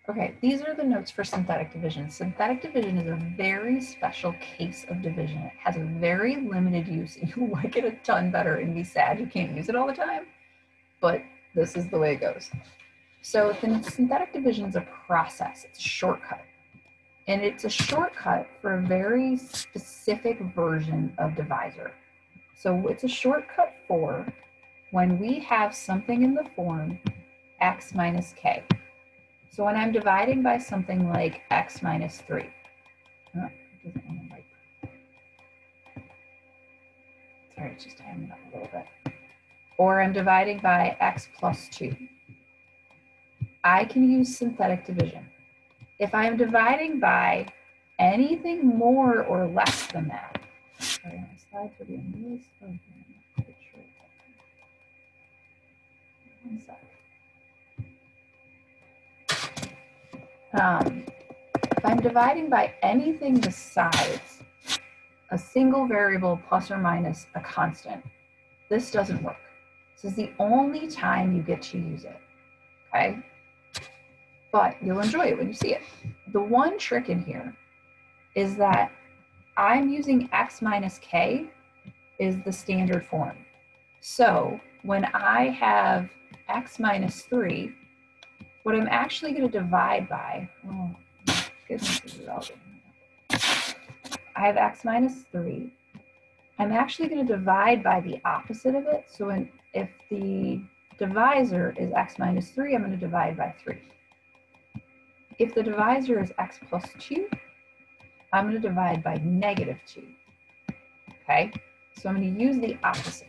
Okay, these are the notes for synthetic division. Synthetic division is a very special case of division. It has a very limited use. You'll like it a ton better and be sad you can't use it all the time, but this is the way it goes. So synthetic division is a process. It's a shortcut. And it's a shortcut for a very specific version of divisor. So it's a shortcut for when we have something in the form x minus k. So when I'm dividing by something like x minus 3, oh, it doesn't want to wipe. Sorry, it's just hanging up a little bit. Or I'm dividing by x plus 2. I can use synthetic division. If I'm dividing by anything more or less than that, sorry, my slides are being really slow here. One sec. If I'm dividing by anything besides a single variable plus or minus a constant, this doesn't work. This is the only time you get to use it, okay? But you'll enjoy it when you see it. The one trick in here is that I'm using x minus k is the standard form. So when I have x minus 3, what I'm actually going to divide by, oh, goodness, this is all good. I have x minus 3. I'm actually going to divide by the opposite of it. So if the divisor is x minus 3, I'm going to divide by 3. If the divisor is x plus 2, I'm going to divide by negative 2. Okay, so I'm going to use the opposite.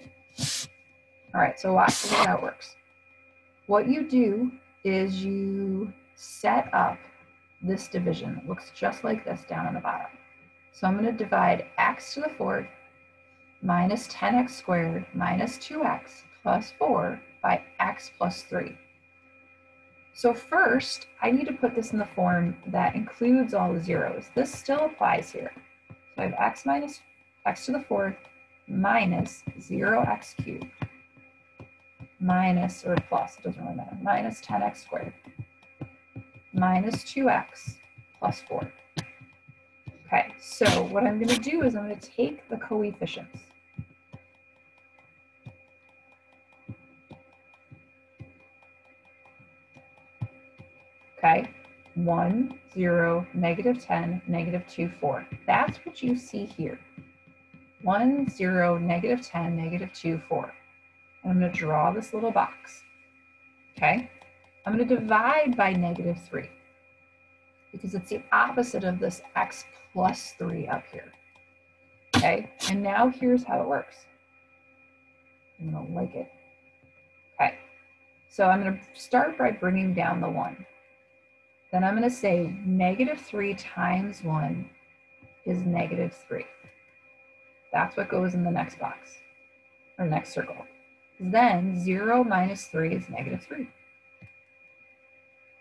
All right, so watch, this is how it works. What you do is you set up this division. It looks just like this down on the bottom. So I'm going to divide x to the 4th minus 10x squared minus 2x plus 4 by x plus 3. So first, I need to put this in the form that includes all the zeros. This still applies here. So I have x to the 4th minus 0x cubed minus, or plus, it doesn't really matter, minus 10x squared minus 2x plus 4. Okay, so what I'm going to do is I'm going to take the coefficients. Okay, 1, 0, negative 10, negative 2, 4. That's what you see here. 1, 0, negative 10, negative 2, 4. And I'm going to draw this little box. Okay, I'm going to divide by negative 3 because it's the opposite of this x plus 3 up here. Okay, and now here's how it works. I'm going to like it. Okay, so I'm going to start by bringing down the 1. Then I'm going to say negative 3 times 1 is negative 3. That's what goes in the next box, or next circle. Then 0 minus 3 is negative 3.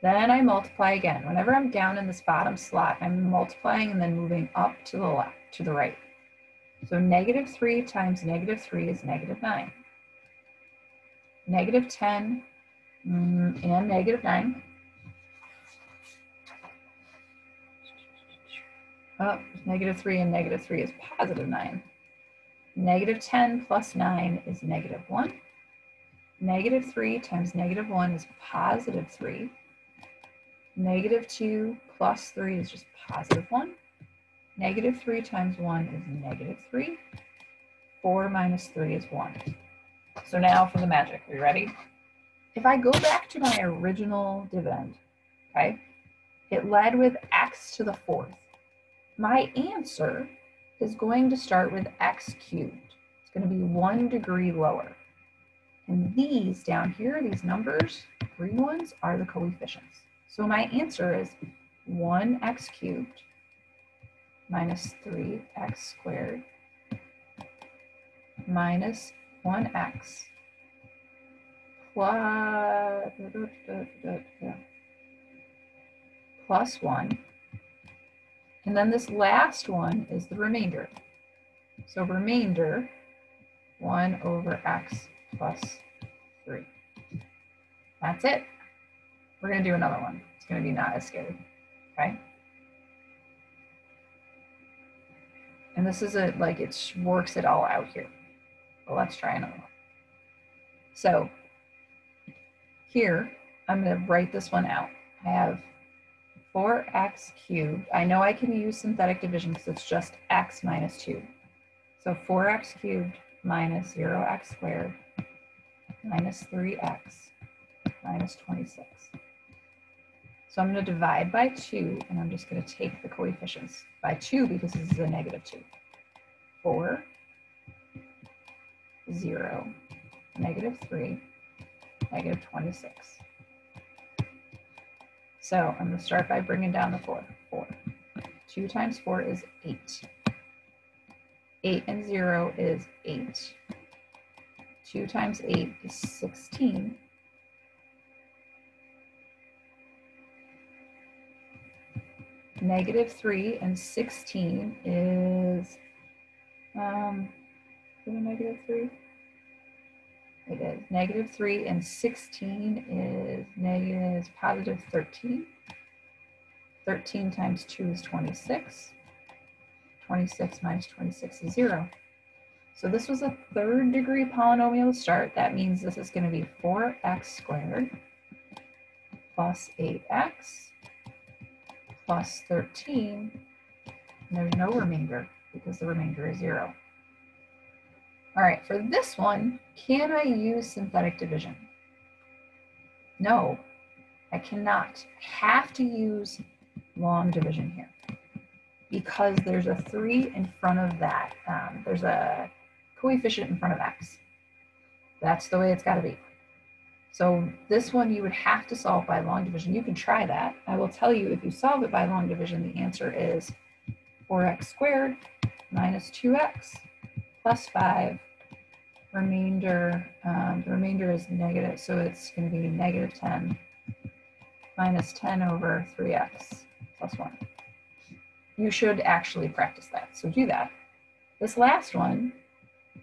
Then I multiply again. Whenever I'm down in this bottom slot, I'm multiplying and then moving up to the left, to the right. So negative 3 times negative 3 is negative 9. Negative 10 and negative 9. Oh, negative 3 and negative 3 is positive 9. Negative 10 plus 9 is negative 1. Negative 3 times negative 1 is positive 3. Negative 2 plus 3 is just positive 1. Negative 3 times 1 is negative 3. 4 minus 3 is 1. So now for the magic. Are you ready? If I go back to my original dividend, okay, it led with x to the 4th. My answer is going to start with x cubed. It's going to be 1 degree lower. And these down here, these numbers, green ones, are the coefficients. So my answer is 1x cubed minus 3x squared minus 1x plus 1. And then this last one is the remainder. So remainder, 1 over x plus 3. That's it. We're going to do another one. It's going to be not as scary, okay? And this is like it works it all out here. But let's try another one. So here, I'm going to write this one out. I have 4x cubed. I know I can use synthetic division because it's just x minus 2. So 4x cubed minus 0x squared minus 3x minus 26. So I'm going to divide by 2, and I'm just going to take the coefficients by 2 because this is a negative 2. 4, 0, negative 3, negative 26. So I'm going to start by bringing down the 4. 4. 2 times 4 is 8. 8 and 0 is 8. 2 times 8 is 16. Negative 3 and 16 is, is it a negative 3? It is. Negative 3 and 16 is positive 13. 13 times 2 is 26. 26 minus 26 is 0. So this was a third degree polynomial to start. That means this is going to be 4x squared plus 8x plus 13. And there's no remainder because the remainder is 0. All right, for this one, can I use synthetic division? No, I cannot. I have to use long division here because there's a 3 in front of that. There's a coefficient in front of x. That's the way it's got to be. So this one you would have to solve by long division. You can try that. I will tell you if you solve it by long division, the answer is 4x squared minus 2x plus 5. Remainder, the remainder is negative, so it's going to be negative 10 minus 10 over 3x plus 1. You should actually practice that, so do that. This last one,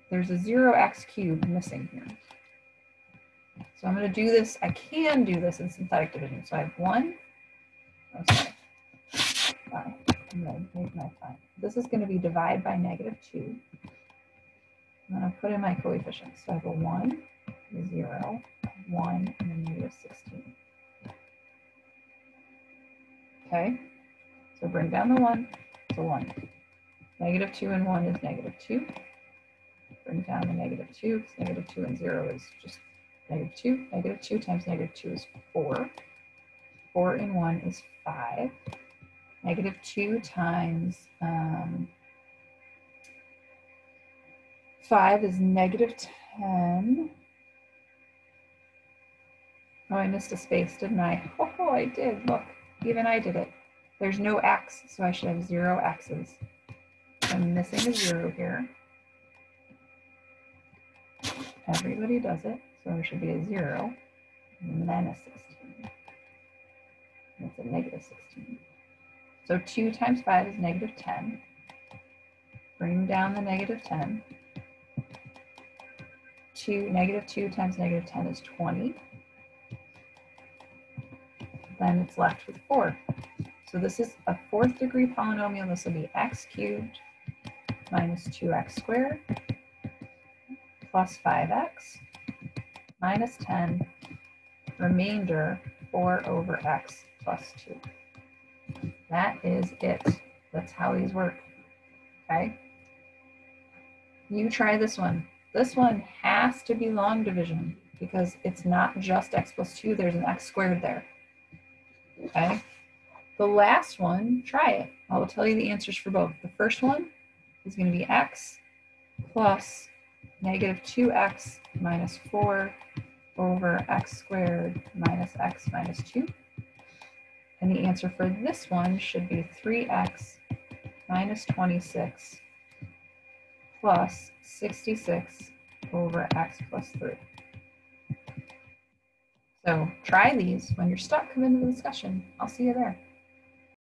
there's a 0x cubed missing here. So I'm going to do this, I can do this in synthetic division. So I have 1, oh sorry, 5. I'm going to make my 5. This is going to be divide by negative 2. And then I put in my coefficients. So I have a 1, a 0, a 1, and a negative 16. Okay, so bring down the 1 to 1. Negative 2 and 1 is negative 2. Bring down the negative 2, because negative 2 and 0 is just negative 2. Negative 2 times negative 2 is 4. 4 and 1 is 5. Negative 2 times 5 is negative 10. Oh, I missed a space, didn't I? Oh, I did. Look, even I did it. There's no x, so I should have 0 x's. So I'm missing a 0 here. Everybody does it, so there should be a 0 and then a 16. That's a negative 16. So 2 times 5 is negative 10. Bring down the negative 10. Negative 2 times negative 10 is 20. Then it's left with 4. So this is a 4th degree polynomial. This will be x cubed minus 2x squared plus 5x minus 10, remainder 4 over x plus 2. That is it. That's how these work, okay? You try this one. This one has to be long division because it's not just x plus 2, there's an x squared there, okay? The last one, try it. I will tell you the answers for both. The first one is going to be x plus negative 2x minus 4 over x squared minus x minus 2. And the answer for this one should be 3x minus 26 plus 66 over x plus 3. So try these. When you're stuck, come into the discussion. I'll see you there.